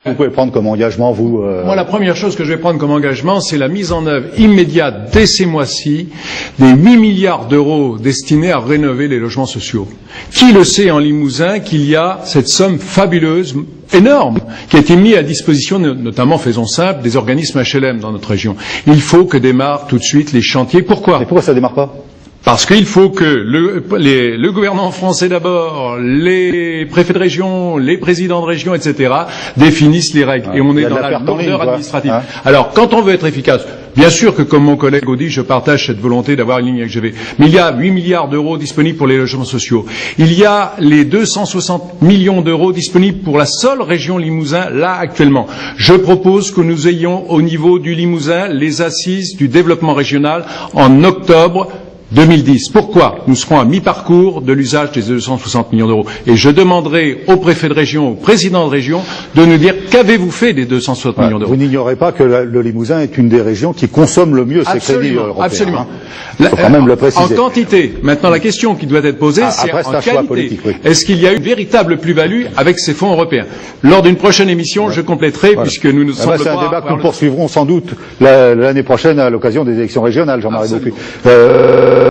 Vous pouvez prendre comme engagement, vous Moi, la première chose que je vais prendre comme engagement, c'est la mise en œuvre immédiate, dès ces mois-ci, des 8 milliards d'euros destinés à rénover les logements sociaux. Qui le sait en Limousin qu'il y a cette somme fabuleuse, énorme, qui a été mise à disposition, notamment, faisons simple, des organismes HLM dans notre région. Il faut que démarrent tout de suite les chantiers. Pourquoi? Et pourquoi ça démarre pas? Parce qu'il faut que le gouvernement français d'abord, les préfets de région, les présidents de région, etc., définissent les règles. Et on est dans la lourdeur administrative. Hein? Alors, quand on veut être efficace, bien sûr que, comme mon collègue Audy, je partage cette volonté d'avoir une ligne LGV. Mais il y a 8 milliards d'euros disponibles pour les logements sociaux. Il y a les 260 millions d'euros disponibles pour la seule région Limousin, là, actuellement. Je propose que nous ayons au niveau du Limousin les assises du développement régional en octobre 2010. Pourquoi? Nous serons à mi-parcours de l'usage des 260 millions d'euros. Et je demanderai au préfet de région, au président de région, de nous dire qu'avez-vous fait des 260 millions d'euros. Vous n'ignorez pas que le Limousin est une des régions qui consomme le mieux ces crédits européens. Absolument. Il faut quand même le préciser. En quantité. Maintenant, la question qui doit être posée, c'est en qualité. Oui. Est-ce qu'il y a une véritable plus-value avec ces fonds européens? Lors d'une prochaine émission, je compléterai, puisque nous sommes... C'est un débat que nous poursuivrons sans doute l'année prochaine à l'occasion des élections régionales, Jean-Marie Beaupuy.